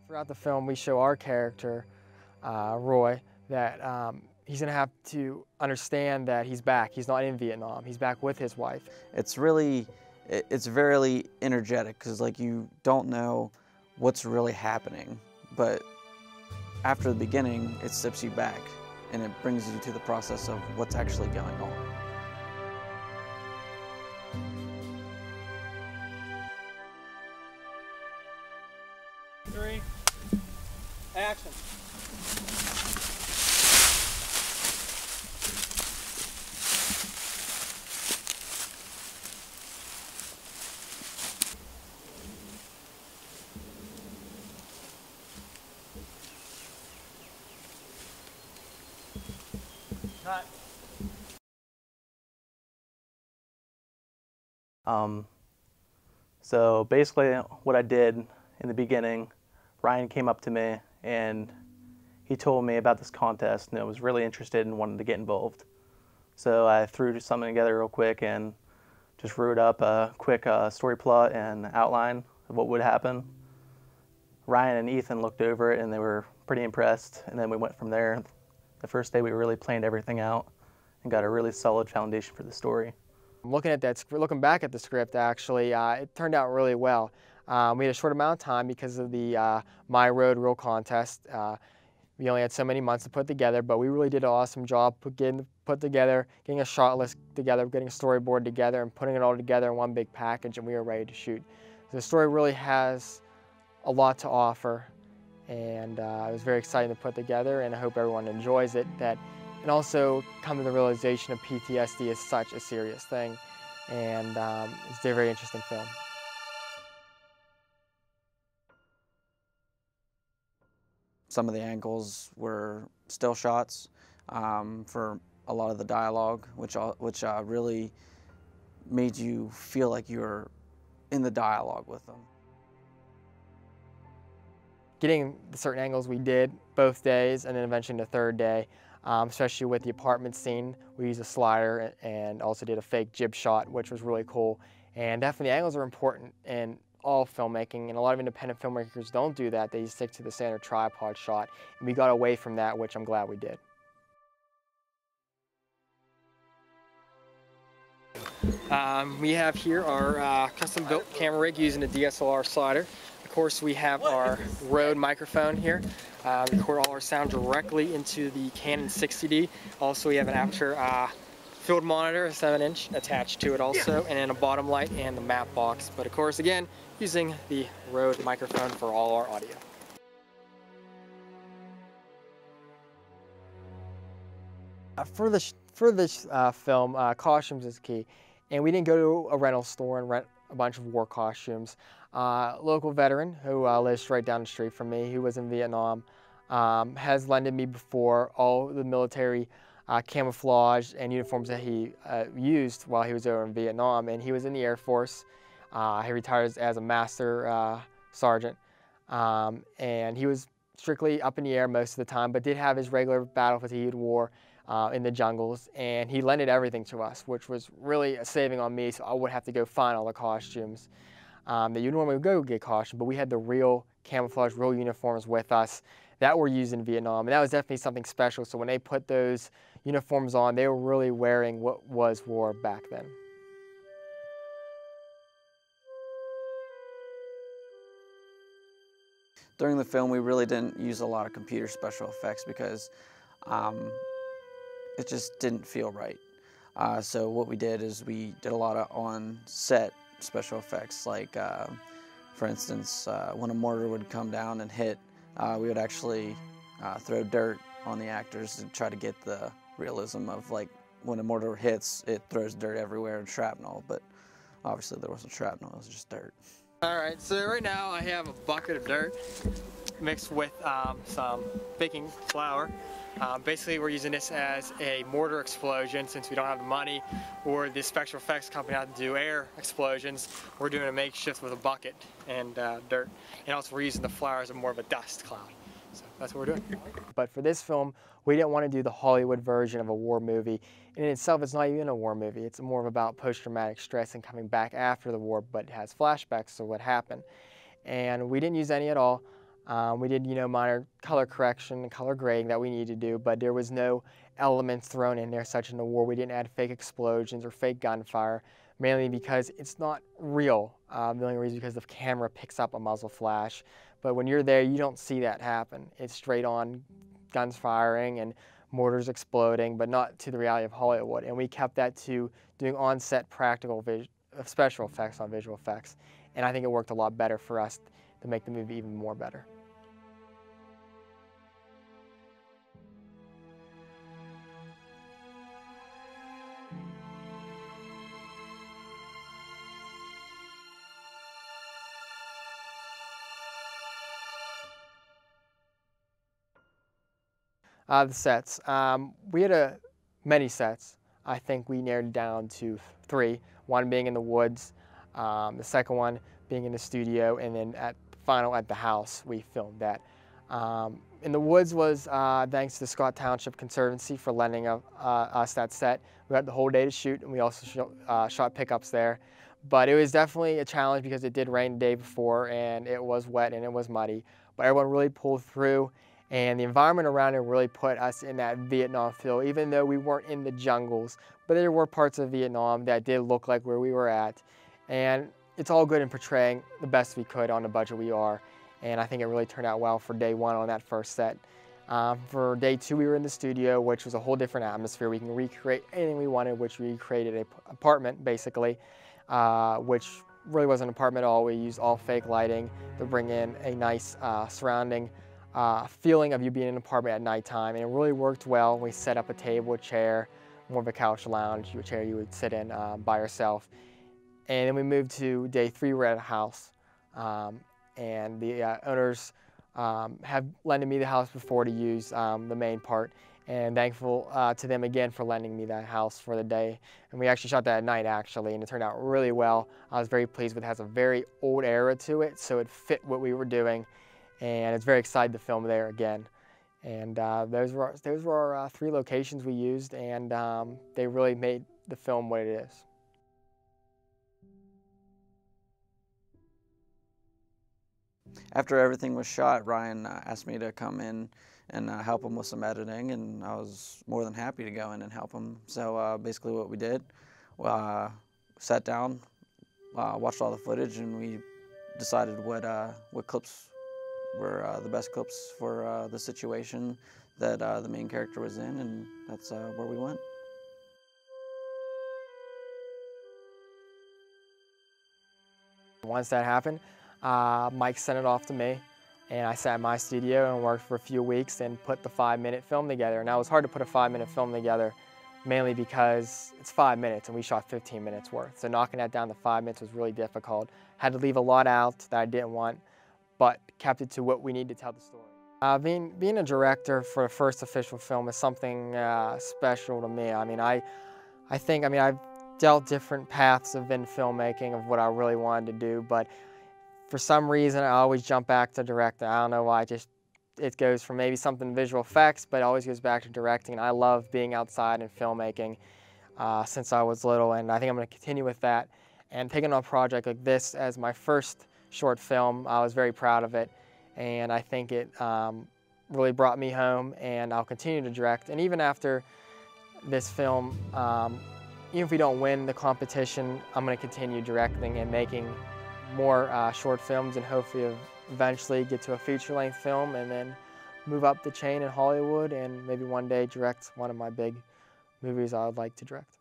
Throughout the film, we show our character, Roy, that he's going to have to understand that he's back. He's not in Vietnam. He's back with his wife. It's very energetic because like you don't know what's really happening, but after the beginning, it steps you back and it brings you to the process of what's actually going on. Three, action. Cut. So basically what I did in the beginning, Ryan came up to me and he told me about this contest and I was really interested and wanted to get involved. So I threw something together real quick and just wrote up a quick story plot and outline of what would happen. Ryan and Ethan looked over it and they were pretty impressed, and then we went from there. The first day we really planned everything out and got a really solid foundation for the story. Looking back at the script, actually, it turned out really well. We had a short amount of time because of the My Road Reel contest. We only had so many months to put together, but we really did an awesome job getting a shot list together, getting a storyboard together, and putting it all together in one big package, and we were ready to shoot. So the story really has a lot to offer, and it was very exciting to put together, and I hope everyone enjoys it. And also come to the realization of PTSD is such a serious thing, and it's a very interesting film. Some of the angles were still shots for a lot of the dialogue, which really made you feel like you were in the dialogue with them. Getting the certain angles we did both days, and then eventually the third day, especially with the apartment scene. We used a slider and also did a fake jib shot, which was really cool. And definitely angles are important in all filmmaking, and a lot of independent filmmakers don't do that. They stick to the standard tripod shot, and we got away from that, which I'm glad we did. We have here our custom-built camera rig using a DSLR slider. Of course, we have our RØDE microphone here. We record all our sound directly into the Canon 60D. Also, we have an aperture field monitor, a 7-inch, attached to it also, and then a bottom light and the map box. But of course, again, using the RØDE microphone for all our audio. For this film, costumes is key. And we didn't go to a rental store and rent a bunch of war costumes. Local veteran who lives right down the street from me, who was in Vietnam, has lended me before all the military camouflage and uniforms that he used while he was over in Vietnam. And he was in the Air Force. He retired as a master sergeant. And he was strictly up in the air most of the time, but did have his regular battle fatigue war in the jungles, and he lended everything to us, which was really a saving on me, so I would have to go find all the costumes that you normally go get costumes, but we had the real camouflage, real uniforms with us that were used in Vietnam, and that was definitely something special. So when they put those uniforms on, they were really wearing what was war back then. During the film, we really didn't use a lot of computer special effects because it just didn't feel right. So what we did is we did a lot of on-set special effects, like for instance, when a mortar would come down and hit, we would actually throw dirt on the actors to try to get the realism of, like, when a mortar hits, it throws dirt everywhere and shrapnel, but obviously there wasn't shrapnel, it was just dirt. All right, so right now I have a bucket of dirt mixed with some baking flour. Basically, we're using this as a mortar explosion since we don't have the money or the special effects company out to do air explosions. We're doing a makeshift with a bucket and dirt. And also we're using the flour as more of a dust cloud. So that's what we're doing. But for this film, we didn't want to do the Hollywood version of a war movie. In itself, it's not even a war movie. It's more of about post-traumatic stress and coming back after the war, but it has flashbacks of what happened. And we didn't use any at all. We did, minor color correction and color grading that we needed to do, but there was no elements thrown in there such in the war. We didn't add fake explosions or fake gunfire, mainly because it's not real. The only reason is because the camera picks up a muzzle flash, but when you're there, you don't see that happen. It's straight on guns firing and mortars exploding, but not to the reality of Hollywood. And we kept that to doing on-set practical special effects on visual effects. And I think it worked a lot better for us to make the movie even more better. The sets. We had many sets. I think we narrowed it down to 3. One being in the woods, the second one being in the studio, and then at the house we filmed that. In the woods was thanks to the Scott Township Conservancy for lending us that set. We had the whole day to shoot, and we also shot pickups there. But it was definitely a challenge because it did rain the day before, and it was wet and it was muddy. But everyone really pulled through. And the environment around it really put us in that Vietnam feel, even though we weren't in the jungles. But there were parts of Vietnam that did look like where we were at. And it's all good in portraying the best we could on the budget we are. And I think it really turned out well for day 1 on that first set. For day 2, we were in the studio, which was a whole different atmosphere. We can recreate anything we wanted, which we created an apartment, basically, which really wasn't an apartment at all. We used all fake lighting to bring in a nice surrounding feeling of you being in an apartment at nighttime, and it really worked well. We set up a table, a chair, more of a couch lounge, a chair you would sit in by yourself. And then we moved to day 3, we're at a house. And the owners have lended me the house before to use the main part, and thankful to them again for lending me that house for the day. And we actually shot that at night, actually, and it turned out really well. I was very pleased with it. It has a very old era to it, so it fit what we were doing. And it's very excited to film there again. And those were our 3 locations we used, and they really made the film what it is. After everything was shot, Ryan asked me to come in and help him with some editing, and I was more than happy to go in and help him. So basically what we did, sat down, watched all the footage, and we decided what clips were the best clips for the situation that the main character was in, and that's where we went. Once that happened, Mike sent it off to me, and I sat in my studio and worked for a few weeks and put the 5-minute film together. Now it was hard to put a 5-minute film together, mainly because it's 5 minutes and we shot 15 minutes worth. So knocking that down to 5 minutes was really difficult. Had to leave a lot out that I didn't want, but kept it to what we need to tell the story. Being a director for a first official film is something special to me. I mean, I've dealt different paths in filmmaking of what I really wanted to do, but for some reason I always jump back to directing. I don't know why, it goes from maybe something visual effects, but it always goes back to directing. And I love being outside and filmmaking since I was little, and I think I'm going to continue with that. And taking on a project like this as my first short film, I was very proud of it, and I think it really brought me home, and I'll continue to direct. And even after this film, even if we don't win the competition, I'm going to continue directing and making more short films, and hopefully eventually get to a feature-length film and then move up the chain in Hollywood and maybe one day direct one of my big movies I would like to direct.